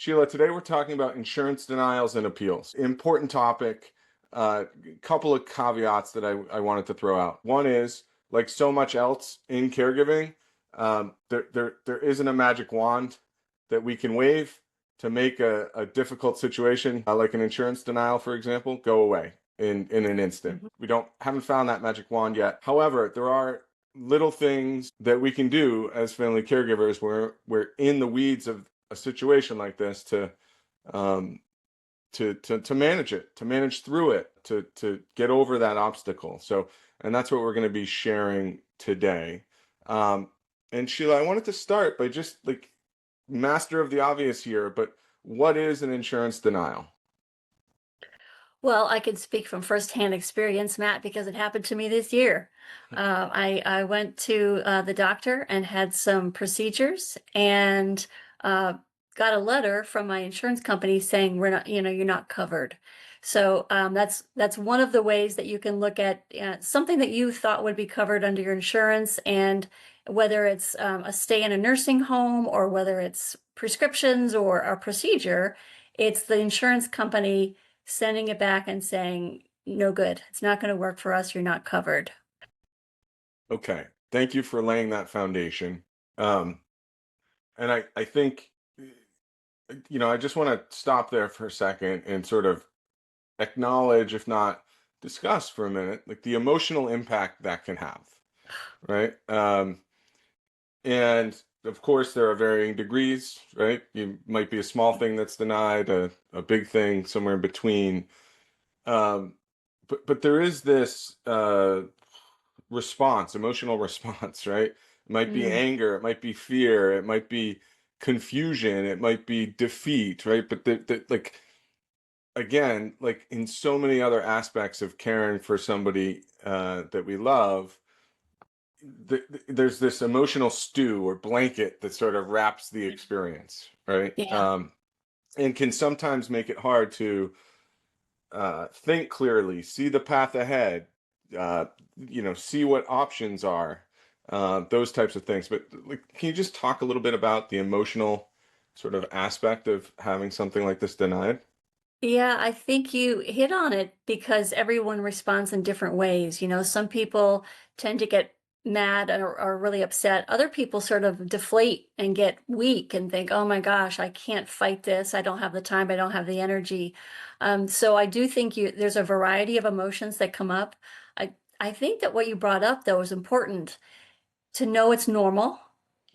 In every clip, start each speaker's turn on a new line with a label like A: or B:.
A: Sheila, today we're talking about insurance denials and appeals. Important topic. Couple of caveats that I wanted to throw out. One is, like so much else in caregiving, there isn't a magic wand that we can wave to make a difficult situation, like an insurance denial, for example, go away in an instant. We haven't found that magic wand yet. However, there are little things that we can do as family caregivers where we're in the weeds of a situation like this um, to manage it, to manage through it, to get over that obstacle. So, and that's what we're going to be sharing today. Um, and Sheila, I wanted to start by just like master of the obvious here, but what is an insurance denial?
B: Well, I can speak from firsthand experience, Matt, because it happened to me this year. I went to the doctor and had some procedures and uh, got a letter from my insurance company saying we're not, you're not covered. So that's one of the ways that you can look at something that you thought would be covered under your insurance, and whether it's a stay in a nursing home or whether it's prescriptions or a procedure, it's the insurance company sending it back and saying, no good. It's not going to work for us. You're not covered.
A: Okay, thank you for laying that foundation. Um, and I think, I just want to stop there for a second and sort of acknowledge, if not discuss for a minute, like the emotional impact that can have, right? And of course, there are varying degrees, right? You might be a small thing that's denied, a big thing somewhere in between. Um, but there is this response, emotional response, right? It might be
B: Mm,
A: anger, it might be fear, it might be confusion, it might be defeat, right? But like again, like in so many other aspects of caring for somebody that we love, there's this emotional stew or blanket that sort of wraps the experience, right?
B: yeah.
A: And can sometimes make it hard to think clearly, see the path ahead, uh, see what options are, those types of things. But like, can you just talk a little bit about the emotional sort of aspect of having something like this denied?
B: Yeah, I think you hit on it because everyone responds in different ways. Some people tend to get mad or really upset. Other people sort of deflate and get weak and think, oh my gosh, I can't fight this. I don't have the time. I don't have the energy. So I do think there's a variety of emotions that come up. I think that what you brought up, though, is important to know it's normal.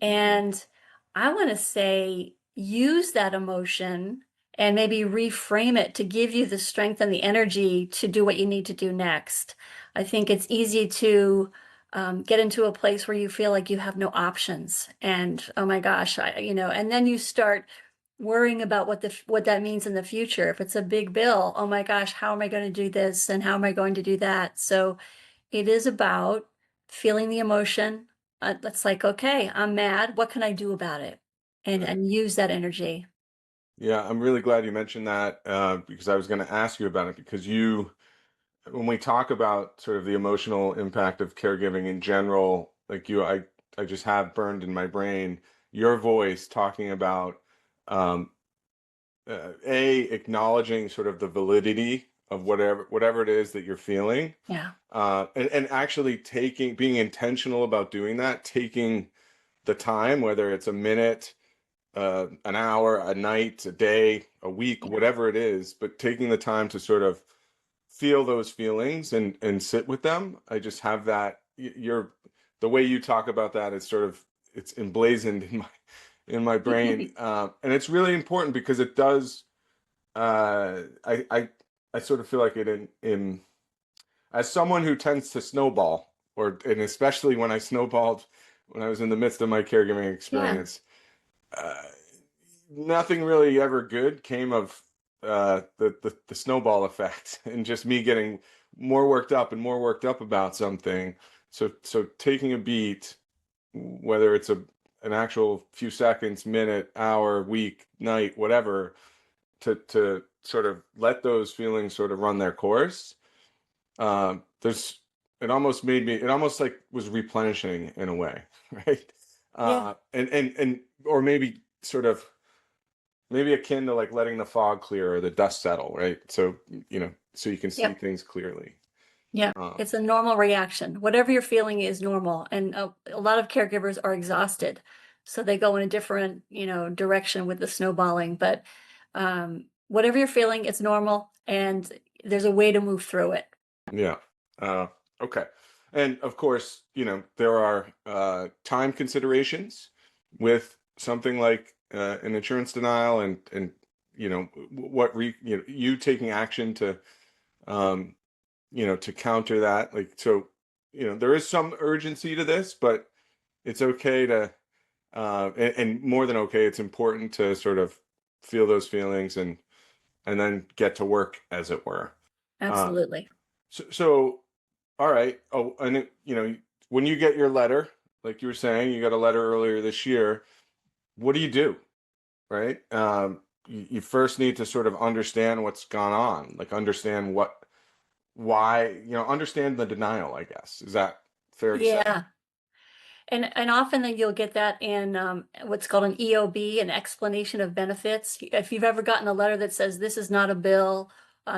A: Hmm.
B: And I want to say, use that emotion and maybe reframe it to give you the strength and the energy to do what you need to do next. I think it's easy to get into a place where you feel like you have no options. And oh my gosh, and then you start worrying about what that means in the future. If it's a big bill, oh my gosh, how am I going to do this and how am I going to do that? So it is about feeling the emotion. It's like, okay, I'm mad. What can I do about it? And
A: Right.
B: and use that energy.
A: Yeah, I'm really glad you mentioned that because I was going to ask you about it because when we talk about sort of the emotional impact of caregiving in general, like I just have burned in my brain your voice talking about um, acknowledging sort of the validity of whatever it is that you're feeling,
B: Yeah.
A: and actually being intentional about doing that, taking the time, whether it's a minute, an hour, a night, a day, a week,
B: Yeah.
A: whatever it is, but taking the time to sort of feel those feelings and sit with them. I just have that you're the way you talk about that is sort of it's emblazoned in my brain, and it's really important because it does. Uh, I I I sort of feel like it in as someone who tends to snowball, and especially when I snowballed when I was in the midst of my caregiving
B: Yeah.
A: experience. Uh, Nothing really ever good came of the snowball effect and just me getting more worked up and more worked up about something. So taking a beat, whether it's an actual few seconds, minute, hour, week, night, whatever, to sort of let those feelings sort of run their course. There's it almost like was replenishing in a way, right?
B: Yeah.
A: And or maybe sort of maybe akin to like letting the fog clear or the dust settle, right? So, so you can see
B: Yep.
A: things clearly.
B: Yeah,
A: Um,
B: it's a normal reaction. Whatever you're feeling is normal. And a lot of caregivers are exhausted. So they go in a different, direction with the snowballing. But whatever you're feeling, it's normal. And there's a way to move through it.
A: yeah. Uh, okay. And of course, there are time considerations with something like an insurance denial, and you taking action to um, to counter that. Like, so, there is some urgency to this, but it's okay to, and more than okay, it's important to sort of feel those feelings and then get to work, as it were. Uh,
B: Absolutely.
A: so, all right. Oh, and when you get your letter, like you were saying, you got a letter earlier this year. What do you do? Right? You first need to sort of understand what's gone on, like understand why, understand the denial, I guess. Is that fair to say?
B: Yeah. And often then you'll get that in what's called an EOB, an explanation of benefits. If you've ever gotten a letter that says this is not a bill,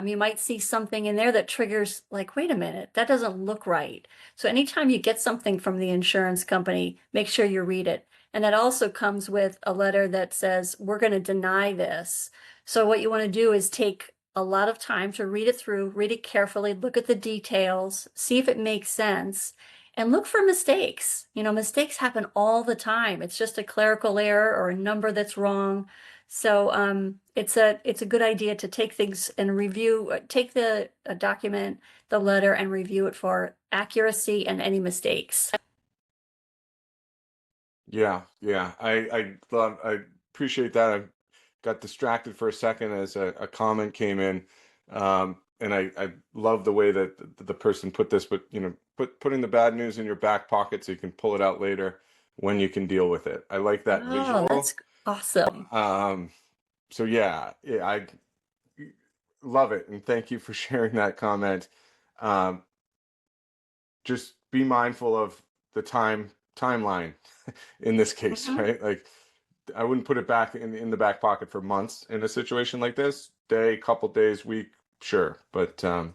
B: you might see something in there that triggers like, wait a minute, that doesn't look right. So anytime you get something from the insurance company, make sure you read it. And that also comes with a letter that says, we're going to deny this. So what you want to do is take a lot of time to read it through, read it carefully, look at the details, see if it makes sense and look for mistakes. Mistakes happen all the time. It's just a clerical error or a number that's wrong. So it's a good idea to take things and review, take the document, the letter, and review it for accuracy and any mistakes.
A: Yeah, yeah. I appreciate that. I got distracted for a second as a comment came in. And I love the way that the person put this, but putting the bad news in your back pocket so you can pull it out later when you can deal with it. I like that
B: Oh, that's
A: visual.
B: awesome.
A: Um, so yeah, I love it, and thank you for sharing that comment. Um, just be mindful of the timeline in this case,
B: Mhm.
A: right? Like, I wouldn't put it back in the back pocket for months in a situation like this. Day, couple days, week, sure, but
B: Yeah,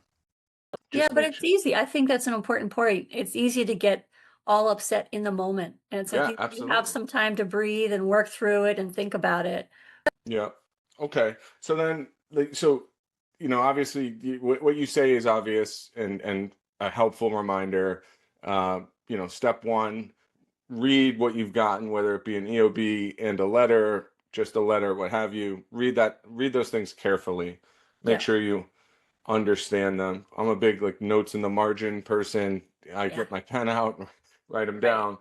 A: just
B: but
A: make
B: it's
A: sure.
B: easy. I think that's an important point. It's easy to get all upset in the moment. And it's like
A: Yeah,
B: you have
A: absolutely.
B: some time to breathe and work through it and think about it.
A: Yeah. Okay. So then, like, so, obviously, what you say is obvious and a helpful reminder. Step one, read what you've gotten, whether it be an EOB and a letter, just a letter, what have you. Read those things carefully. Make
B: Yeah.
A: sure you understand them. I'm a big like notes in the margin person. I
B: Yeah.
A: get my pen out and write them
B: Right.
A: down.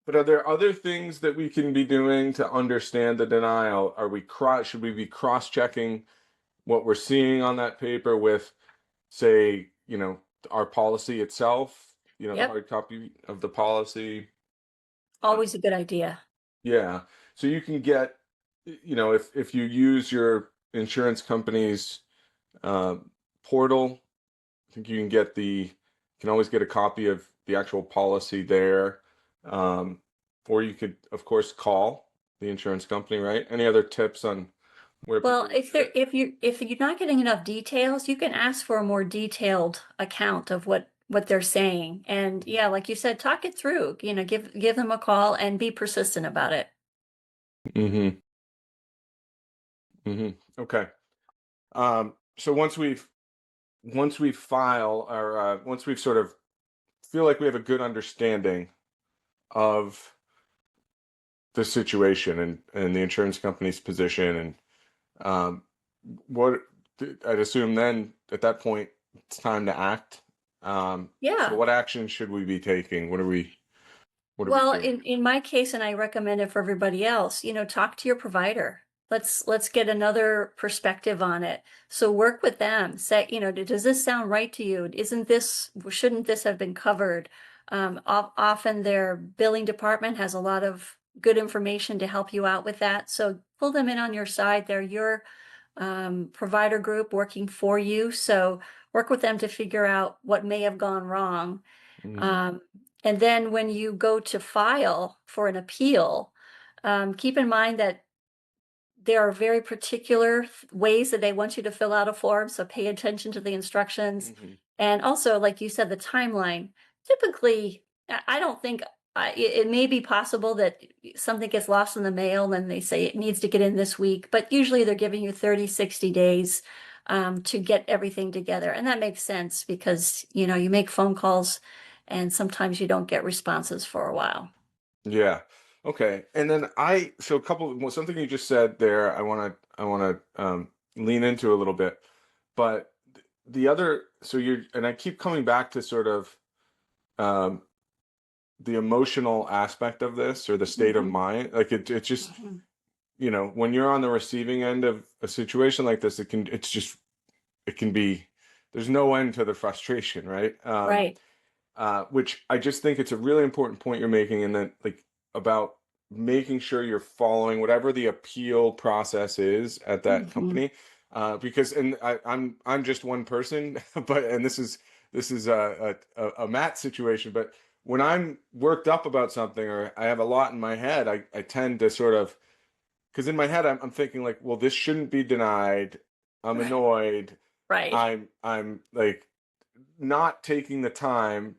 A: But are there other things that we can be doing to understand the denial? Should we be cross-checking what we're seeing on that paper with, say, our policy itself, the
B: Yep.
A: hard copy of the policy?
B: Always a good idea.
A: Yeah. So you can get, if you use your insurance company's uh, portal, I think you can always get a copy of the actual policy there. Um, or you could, of course, call the insurance company, right? Any other tips on where people
B: Well,
A: can get it?
B: if you're not getting enough details, you can ask for a more detailed account of what they're saying. And yeah, like you said, talk it through. Give them a call and be persistent about it.
A: Mm-hmm. Mm-hmm. Okay. So once we file, or once we've sort of feel like we have a good understanding of the situation and the insurance company's position, and um, what I'd assume then at that point it's time to act. So
B: Yeah.
A: what action should we be taking? What are we
B: Well,
A: doing?
B: in my case, and I recommend it for everybody else, talk to your provider. Let's get another perspective on it. So work with them. Say, does this sound right to you? Shouldn't this have been covered? Often their billing department has a lot of good information to help you out with that. So pull them in on your side. They're your provider group working for you. So work with them to figure out what may have gone wrong.
A: Mm,
B: Um, and then when you go to file for an appeal, keep in mind that there are very particular ways that they want you to fill out a form, so pay attention to the instructions.
A: Hmm.
B: And also, like you said, the timeline. Typically, I don't think it may be possible that something gets lost in the mail and they say it needs to get in this week, but usually they're giving you 30, 60 days to get everything together. And that makes sense because, you make phone calls and sometimes you don't get responses for a while.
A: Yeah. Okay. And then so a couple, well, something you just said there, I want to lean into a little bit, but the other, so and I keep coming back to sort of, um, the emotional aspect of this or the state of
B: Mhm,
A: mind. Like it just,
B: mhm.
A: when you're on the receiving end of a situation like this, it can be, there's no end to the frustration, right?
B: Right.
A: Which I just think it's a really important point you're making, and that like about making sure you're following whatever the appeal process is at that
B: Mhm.
A: company, because I'm just one person, but and this is a Matt situation, but when I'm worked up about something or I have a lot in my head, I tend to sort of, because in my head I'm thinking like, well, this shouldn't be denied. I'm
B: Right.
A: annoyed.
B: Right.
A: I'm like not taking the time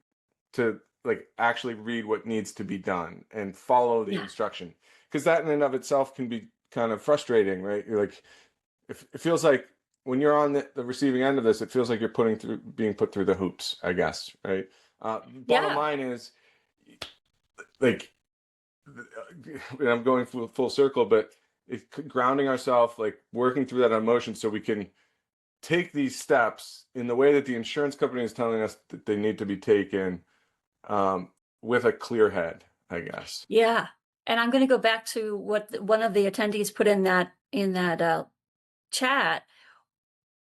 A: to like actually read what needs to be done and follow the
B: Yeah.
A: instruction, because that in and of itself can be kind of frustrating, right? You're like, if it feels like when you're on the receiving end of this, it feels like you're being put through the hoops, I guess, right? Bottom
B: Yeah.
A: line is like, and I'm going full circle, but grounding ourselves, like working through that emotion so we can take these steps in the way that the insurance company is telling us that they need to be taken, um, with a clear head, I guess.
B: Yeah. And I'm gonna go back to what one of the attendees put in that chat.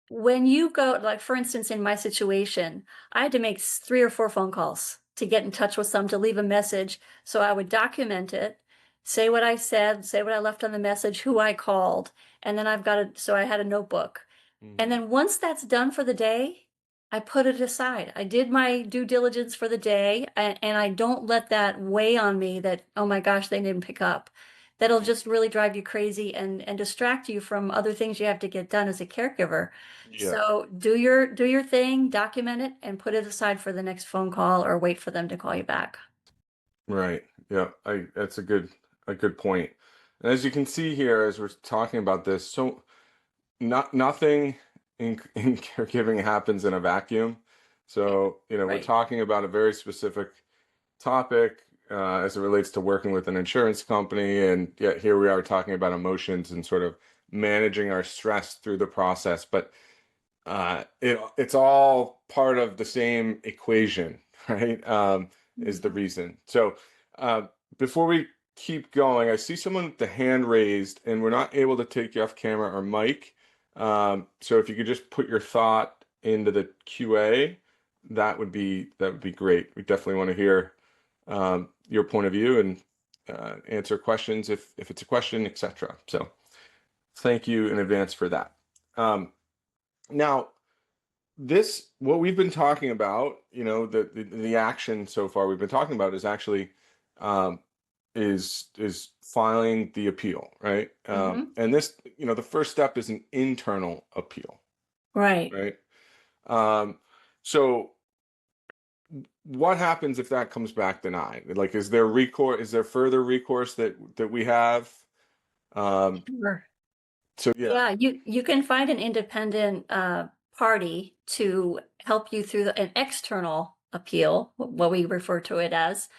B: When you go, like, for instance, in my situation, I had to make 3 or 4 phone calls to get in touch with them to leave a message. So I would document it, say what I said, say what I left on the message, who I called, and then so I had a notebook. And
A: Hmm.
B: then once that's done for the day, I put it aside. I did my due diligence for the day, and I don't let that weigh on me that, oh my gosh, they didn't pick up. That'll just really drive you crazy and distract you from other things you have to get done as a caregiver.
A: Yeah,
B: So do your thing, document it, and put it aside for the next phone call or wait for them to call you back.
A: right. Yeah, I that's a good point. And as you can see here, as we're talking about this, so nothing in caregiving happens in a vacuum. So, we're
B: Right.
A: talking about a very specific topic, as it relates to working with an insurance company, and yet here we are talking about emotions and sort of managing our stress through the process. But it's all part of the same equation, right? Is the
B: Mhm.
A: reason. So, uh, before we keep going, I see someone with the hand raised, and we're not able to take you off camera or mic. So if you could just put your thought into the QA, that would be great. We definitely want to hear, your point of view, and answer questions if it's a question, etc. So thank you in advance for that. Um, Now, this what we've been talking about, the action so far we've been talking about is actually, um, is filing the appeal, right?
B: Mhm.
A: And this, the first step is an internal appeal,
B: Right.
A: right? Um, so what happens if that comes back denied? Like, is there recourse? Is there further recourse that we have? Um,
B: Sure.
A: so yeah.
B: Yeah, you can find an independent party to help you through an external appeal, what we refer to it as.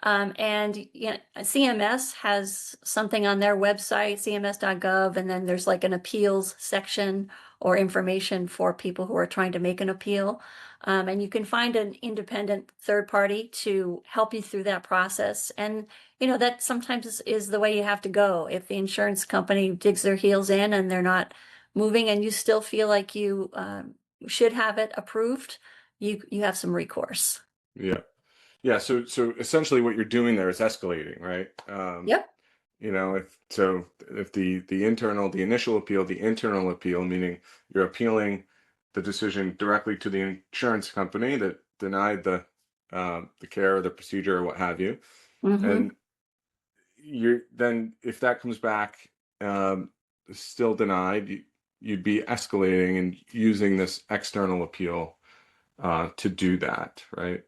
B: And CMS has something on their website, cms.gov, and then there's like an appeals section or information for people who are trying to make an appeal. And you can find an independent third party to help you through that process. And that sometimes is the way you have to go. If the insurance company digs their heels in and they're not moving, and you still feel like you should have it approved, you have some recourse.
A: Yeah. Yeah, so essentially what you're doing there is escalating, right?
B: Yep.
A: If the initial appeal, the internal appeal, meaning you're appealing the decision directly to the insurance company that denied the care or the procedure or what have you,
B: Hmm.
A: and you're then if that comes back, um, still denied, you'd be escalating and using this external appeal to do that, right?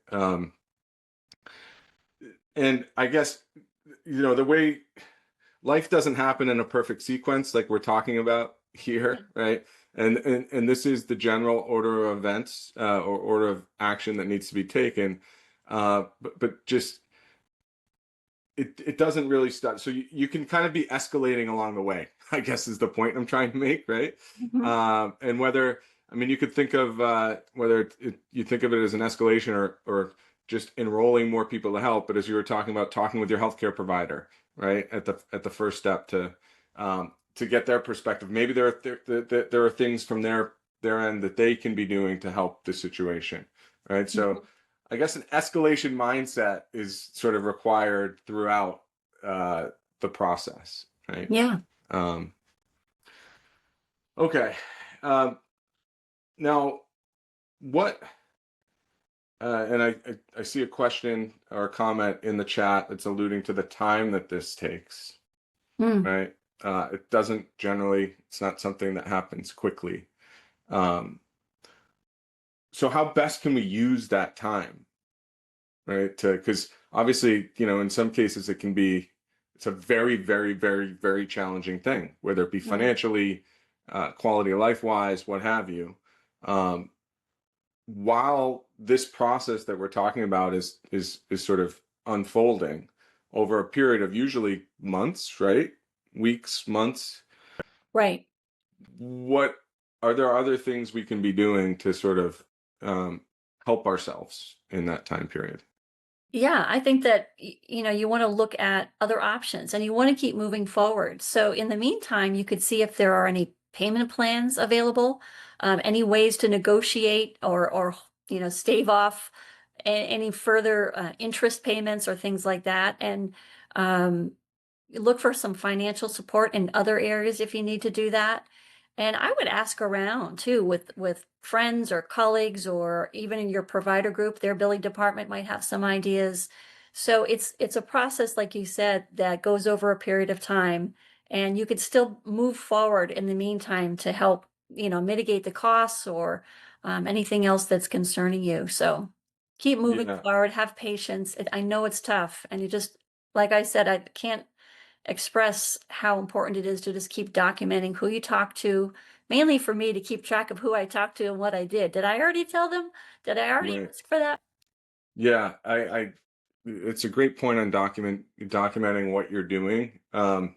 A: And I guess, the way life doesn't happen in a perfect sequence like we're talking about here, right? And this is the general order of events or order of action that needs to be taken. But just it doesn't really stop. So you can kind of be escalating along the way, I guess is the point I'm trying to make, right?
B: Mhm.
A: And I mean, you could think of whether you think of it as an escalation or just enrolling more people to help. But as you were talking about, talking with your healthcare provider, right, at the first step to get their perspective. Maybe there are things from their end that they can be doing to help the situation, right? So
B: Mhm.
A: I guess an escalation mindset is sort of required throughout uh, the process, right?
B: Yeah.
A: Um, okay. Um, Now, what? And I see a question or a comment in the chat that's alluding to the time that this takes,
B: Mm.
A: right? It doesn't generally. It's not something that happens quickly. Um, so how best can we use that time, right? Because obviously, in some cases it's a very, very, very, very challenging thing, whether it be
B: Right.
A: financially, quality of life wise, what have you. Um, while this process that we're talking about is sort of unfolding over a period of usually months, right? Weeks, months.
B: Right.
A: What are there other things we can be doing to sort of um, help ourselves in that time period?
B: Yeah, I think that you want to look at other options and you want to keep moving forward. So in the meantime, you could see if there are any payment plans available, any ways to negotiate or stave off any further interest payments or things like that, and um, look for some financial support in other areas if you need to do that. And I would ask around too with friends or colleagues or even in your provider group, their billing department might have some ideas. So it's a process, like you said, that goes over a period of time, and you could still move forward in the meantime to help, mitigate the costs or anything else that's concerning you. So keep moving
A: Yeah,
B: forward, have patience. I know it's tough, and like I said, I can't express how important it is to just keep documenting who you talk to, mainly for me to keep track of who I talked to and what I did. Did I already tell them? Did I already
A: right.
B: ask for that?
A: Yeah, it's a great point on documenting what you're doing. And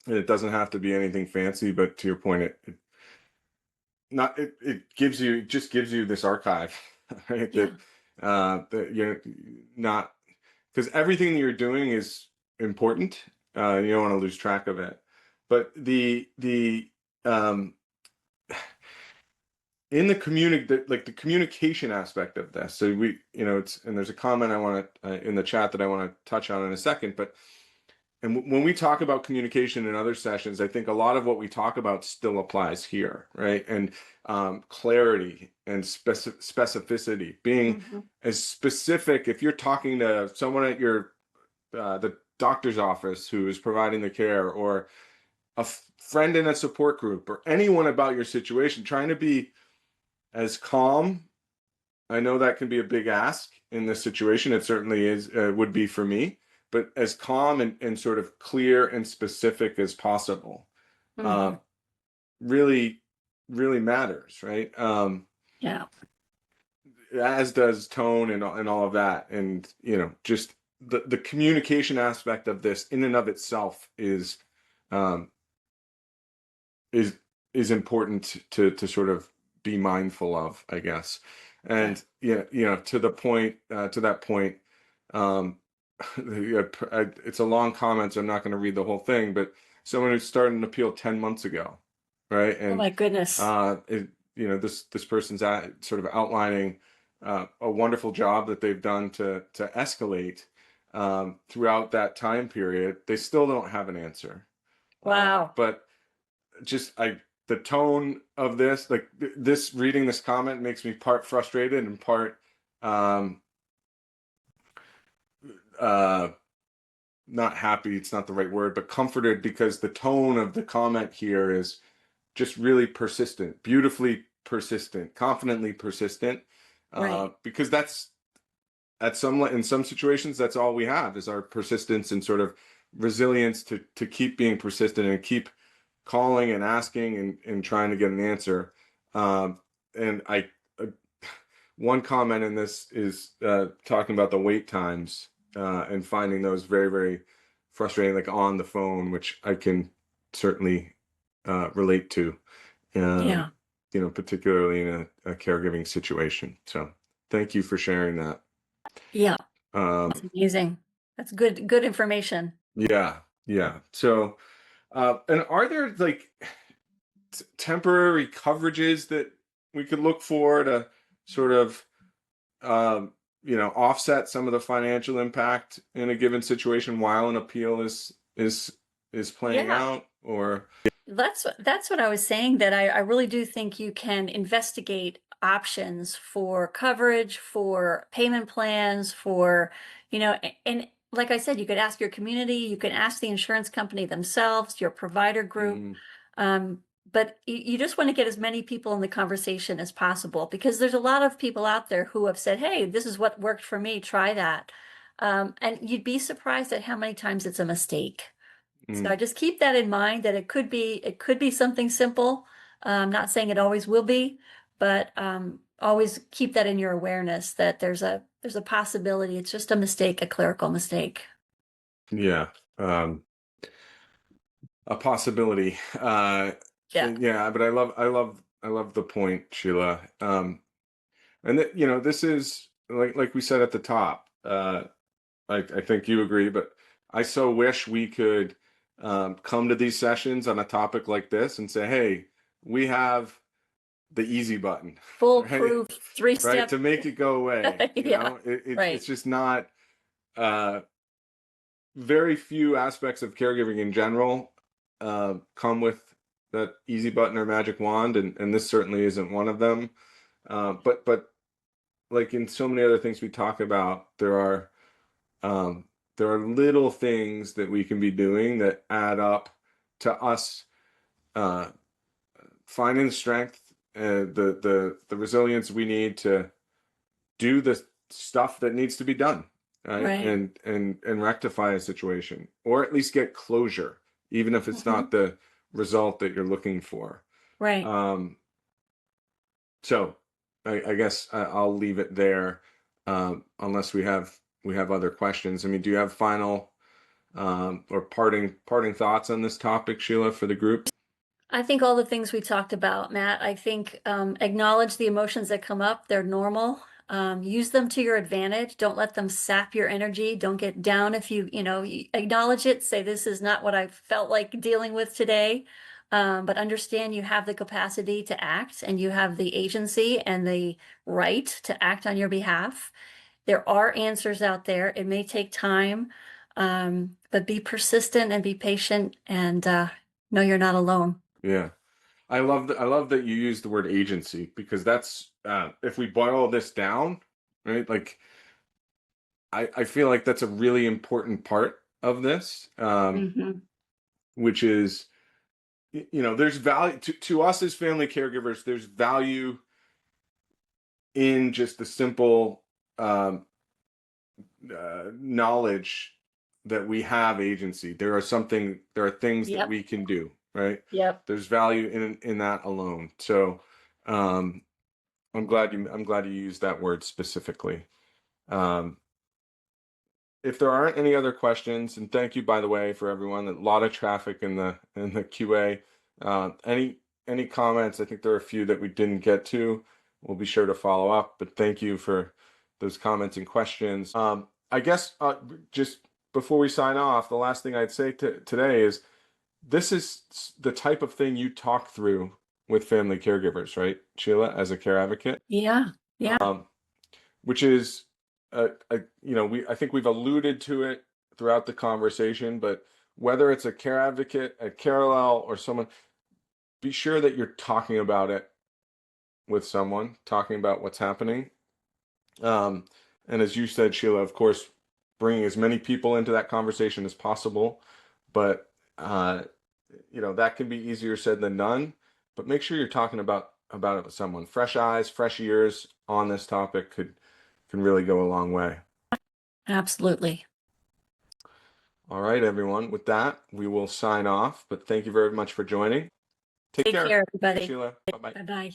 A: it doesn't have to be anything fancy, but to your point, it just gives you this archive, right?
B: Yeah.
A: That you're not, because everything you're doing is important. You don't want to lose track of it. But the um in the communication aspect of this, so it's, and there's a comment I want to in the chat that I want to touch on in a second. But when we talk about communication in other sessions, I think a lot of what we talk about still applies here, right? And clarity and specificity, being
B: Mhm.
A: as specific. If you're talking to someone at the doctor's office who is providing the care, or a friend in a support group, or anyone about your situation, trying to be as calm. I know that can be a big ask in this situation. It certainly would be for me, but as calm and sort of clear and specific as possible, uh,
B: Mhm.
A: really, really matters, right?
B: Yeah.
A: As does tone and all of that. And, just the communication aspect of this in and of itself um, is is important to sort of be mindful of, I guess.
B: Right.
A: And yeah, to that point, um, it's a long comment, so I'm not going to read the whole thing. But someone who started an appeal 10 months ago, right?
B: Oh
A: And
B: my goodness.
A: this person's sort of outlining a wonderful job that they've done to escalate throughout that time period. They still don't have an answer,
B: Wow.
A: but just the tone of this, like this, reading this comment makes me part frustrated and part um uh not happy, it's not the right word, but comforted, because the tone of the comment here is just really persistent, beautifully persistent, confidently persistent,
B: Right.
A: because that's in some situations that's all we have is our persistence and sort of resilience to keep being persistent and keep calling and asking and trying to get an answer. And I one comment in this is talking about the wait times and finding those very, very frustrating, like on the phone, which I can certainly relate to, um,
B: Yeah.
A: particularly in a caregiving situation. So thank you for sharing that.
B: Yeah.
A: Um,
B: That's amazing. That's good information.
A: yeah, yeah. So, and are there like temporary coverages that we could look for to sort of um, offset some of the financial impact in a given situation while an appeal is playing
B: Yeah.
A: out? Or
B: That's what I was saying, that I really do think you can investigate options for coverage, for payment plans, for, and like I said, you could ask your community, you can ask the insurance company themselves, your provider group.
A: mm,
B: Um, but you just want to get as many people in the conversation as possible, because there's a lot of people out there who have said, "Hey, this is what worked for me, try that." And you'd be surprised at how many times it's a mistake. So I
A: mm,
B: just keep that in mind, that it could be something simple. Not saying it always will be, but always keep that in your awareness, that there's a possibility. It's just a mistake, a clerical mistake.
A: yeah, um, a possibility.
B: Yeah.
A: Yeah, but I love the point, Sheila. And that, this is like we said at the top. I think you agree, but I so wish we could come to these sessions on a topic like this and say, hey, we have the easy button, right?
B: Foolproof,
A: Right,
B: three-step.
A: to make it go away.
B: Yeah.
A: It's
B: Right.
A: just not. Uh, Very few aspects of caregiving in general come with that easy button or magic wand, and this certainly isn't one of them. But like in so many other things we talk about, um, there are little things that we can be doing that add up to us uh, finding the strength, the resilience we need to do the stuff that needs to be done, right?
B: Right.
A: And rectify a situation, or at least get closure, even if it's
B: Hmm.
A: not the result that you're looking for.
B: Right.
A: Um, so I guess I'll leave it there, unless we have other questions. I mean, do you have final or parting thoughts on this topic, Sheila, for the group?
B: I think all the things we talked about, Matt, I think acknowledge the emotions that come up. They're normal. Use them to your advantage. Don't let them sap your energy. Don't get down if you acknowledge it. Say, this is not what I felt like dealing with today. But understand you have the capacity to act, and you have the agency and the right to act on your behalf. There are answers out there. It may take time, but be persistent and be patient, and know you're not alone.
A: Yeah. I love that you use the word agency, because that's if we boil this down, right? Like I feel like that's a really important part of this,
B: Hmm.
A: which is there's value to us as family caregivers. There's value in just the simple um, knowledge that we have agency. There are things that
B: Yep.
A: we can do, right?
B: Yep.
A: There's value in that alone. So um, I'm glad you used that word specifically. Um, if there aren't any other questions, and thank you, by the way, for everyone. A lot of traffic in the QA. Any comments? I think there are a few that we didn't get to. We'll be sure to follow up. But thank you for those comments and questions. I guess just before we sign off, the last thing I'd say today is this is the type of thing you talk through with family caregivers, right, Sheila, as a care advocate?
B: Yeah. Yeah.
A: Um, which is I think we've alluded to it throughout the conversation, but whether it's a care advocate, a Carallel, or someone, be sure that you're talking about it with someone, talking about what's happening. Um, and as you said, Sheila, of course, bringing as many people into that conversation as possible. But that can be easier said than done. But make sure you're talking about it with someone. Fresh eyes, fresh ears on this topic can really go a long way.
B: Absolutely.
A: All right, everyone. With that, we will sign off. But thank you very much for joining. Take
B: Take
A: care.
B: care, everybody.
A: Sheila. Bye bye.
B: Bye-bye.